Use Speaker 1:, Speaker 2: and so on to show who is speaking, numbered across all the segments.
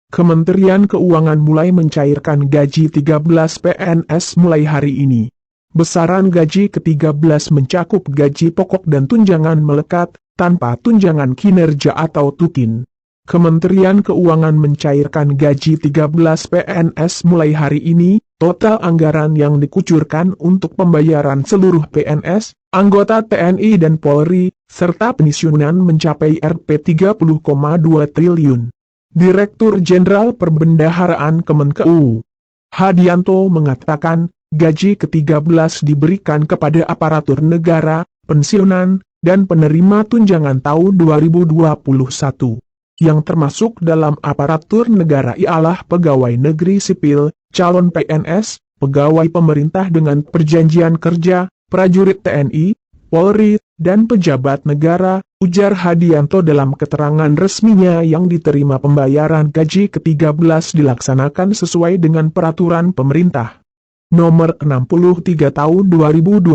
Speaker 1: Kementerian Keuangan mulai mencairkan gaji 13 PNS mulai hari ini. Besaran gaji ke-13 mencakup gaji pokok dan tunjangan melekat, tanpa tunjangan kinerja atau tukin. Kementerian Keuangan mencairkan gaji 13 PNS mulai hari ini. Total anggaran yang dikucurkan untuk pembayaran seluruh PNS, anggota TNI dan Polri, serta pensiunan mencapai Rp30,2 triliun. Direktur Jenderal Perbendaharaan Kemenkeu, Hadianto mengatakan, gaji ke-13 diberikan kepada aparatur negara, pensiunan, dan penerima tunjangan tahun 2021. Yang termasuk dalam aparatur negara ialah pegawai negeri sipil, calon PNS, pegawai pemerintah dengan perjanjian kerja, prajurit TNI, Polri, dan pejabat negara, ujar Hadianto dalam keterangan resminya yang diterima. Pembayaran gaji ke-13 dilaksanakan sesuai dengan peraturan pemerintah Nomor 63 Tahun 2021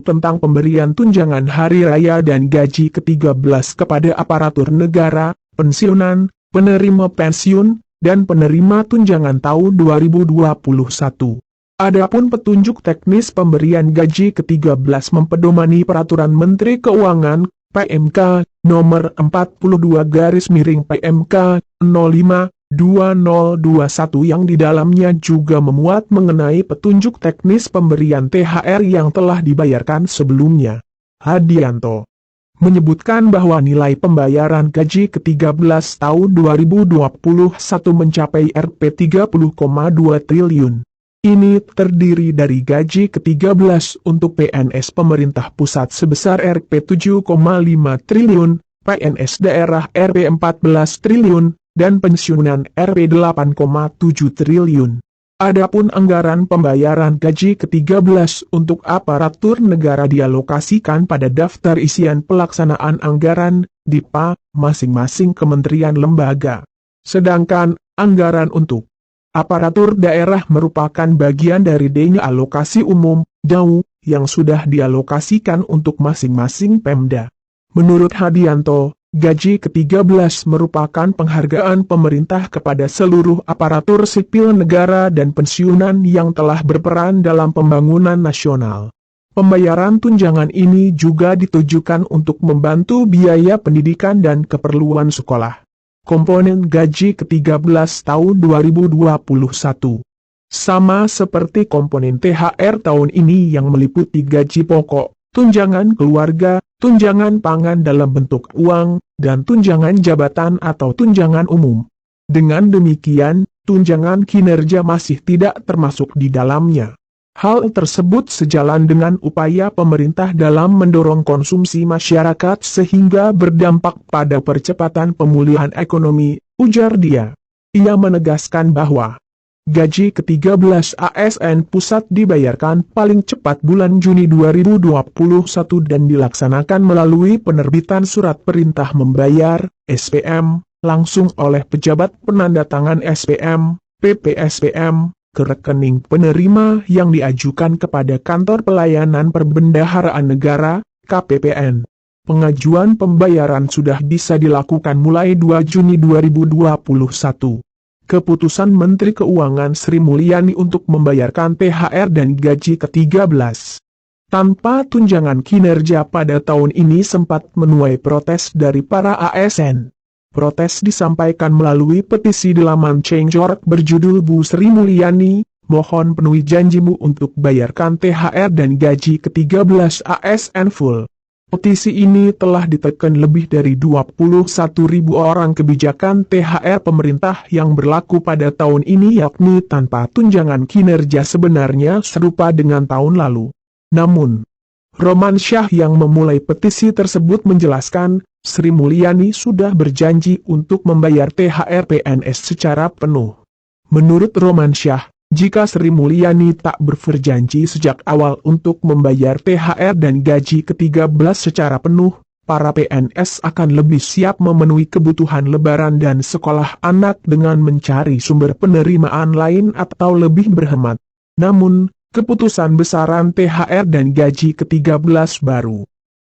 Speaker 1: tentang pemberian tunjangan hari raya dan gaji ke-13 kepada aparatur negara, pensiunan, penerima pensiun, dan penerima tunjangan tahun 2021. Adapun petunjuk teknis pemberian gaji ke-13 mempedomani Peraturan Menteri Keuangan, PMK, Nomor 42/PMK 05/2021 yang di dalamnya juga memuat mengenai petunjuk teknis pemberian THR yang telah dibayarkan sebelumnya. Hadianto menyebutkan bahwa nilai pembayaran gaji ke-13 tahun 2021 mencapai Rp30,2 triliun. Ini terdiri dari gaji ke-13 untuk PNS pemerintah pusat sebesar Rp7,5 triliun, PNS daerah Rp14 triliun, dan pensiunan Rp8,7 triliun. Adapun anggaran pembayaran gaji ke-13 untuk aparatur negara dialokasikan pada daftar isian pelaksanaan anggaran, DIPA, masing-masing kementerian lembaga. Sedangkan, anggaran untuk aparatur daerah merupakan bagian dari dana alokasi umum, DAU, yang sudah dialokasikan untuk masing-masing Pemda. Menurut Hadianto, gaji ke-13 merupakan penghargaan pemerintah kepada seluruh aparatur sipil negara dan pensiunan yang telah berperan dalam pembangunan nasional. Pembayaran tunjangan ini juga ditujukan untuk membantu biaya pendidikan dan keperluan sekolah. Komponen gaji ke-13 tahun 2021 sama seperti komponen THR tahun ini yang meliputi gaji pokok, tunjangan keluarga, tunjangan pangan dalam bentuk uang, dan tunjangan jabatan atau tunjangan umum. Dengan demikian, tunjangan kinerja masih tidak termasuk di dalamnya. Hal tersebut sejalan dengan upaya pemerintah dalam mendorong konsumsi masyarakat sehingga berdampak pada percepatan pemulihan ekonomi, ujar dia. Ia menegaskan bahwa gaji ke-13 ASN pusat dibayarkan paling cepat bulan Juni 2021 dan dilaksanakan melalui penerbitan surat perintah membayar, SPM, langsung oleh pejabat penandatangan SPM, PPSPM, ke rekening penerima yang diajukan kepada Kantor Pelayanan Perbendaharaan Negara, KPPN. Pengajuan pembayaran sudah bisa dilakukan mulai 2 Juni 2021. Keputusan Menteri Keuangan Sri Mulyani untuk membayarkan THR dan gaji ke-13 tanpa tunjangan kinerja pada tahun ini sempat menuai protes dari para ASN. Protes disampaikan melalui petisi di laman Change.org berjudul Bu Sri Mulyani, mohon penuhi janjimu untuk bayarkan THR dan gaji ke-13 ASN full. Petisi ini telah ditekan lebih dari 21.000 orang. Kebijakan THR pemerintah yang berlaku pada tahun ini yakni tanpa tunjangan kinerja sebenarnya serupa dengan tahun lalu. Namun, Romansyah yang memulai petisi tersebut menjelaskan, Sri Mulyani sudah berjanji untuk membayar THR PNS secara penuh. Menurut Romansyah, jika Sri Mulyani tak berjanji sejak awal untuk membayar THR dan gaji ke-13 secara penuh, para PNS akan lebih siap memenuhi kebutuhan lebaran dan sekolah anak dengan mencari sumber penerimaan lain atau lebih berhemat. Namun, keputusan besaran THR dan gaji ke-13 baru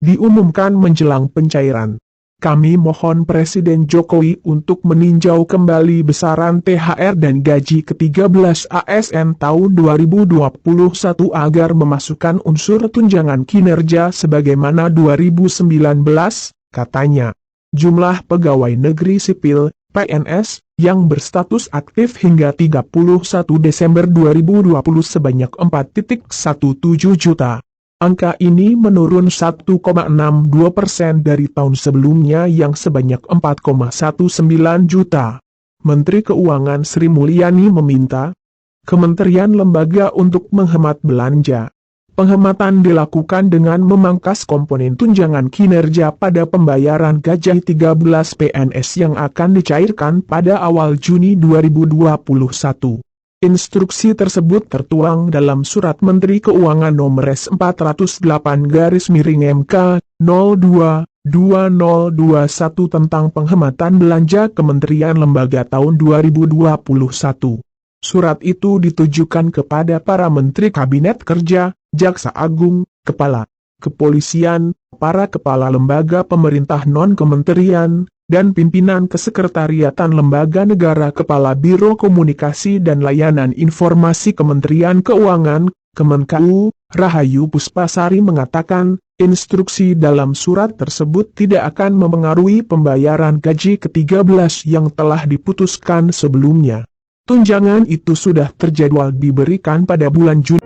Speaker 1: diumumkan menjelang pencairan Kami mohon Presiden Jokowi untuk meninjau kembali besaran THR dan gaji ke-13 ASN tahun 2021 agar memasukkan unsur tunjangan kinerja sebagaimana 2019, katanya. Jumlah pegawai negeri sipil, PNS, yang berstatus aktif hingga 31 Desember 2020 sebanyak 4,17 juta. Angka ini menurun 1,62% dari tahun sebelumnya yang sebanyak 4,19 juta. Menteri Keuangan Sri Mulyani meminta kementerian lembaga untuk menghemat belanja. Penghematan dilakukan dengan memangkas komponen tunjangan kinerja pada pembayaran gaji 13 PNS yang akan dicairkan pada awal Juni 2021. Instruksi tersebut tertuang dalam Surat Menteri Keuangan Nomor S408/MK 02/2021 tentang penghematan belanja Kementerian Lembaga tahun 2021. Surat itu ditujukan kepada para Menteri Kabinet Kerja, Jaksa Agung, Kepala Kepolisian, para kepala lembaga pemerintah non-kementerian, dan pimpinan kesekretariatan lembaga negara, Kepala Biro Komunikasi dan Layanan Informasi Kementerian Keuangan, Kemenkeu. Rahayu Puspasari mengatakan, instruksi dalam surat tersebut tidak akan mempengaruhi pembayaran gaji ke-13 yang telah diputuskan sebelumnya. Tunjangan itu sudah terjadwal diberikan pada bulan Juni.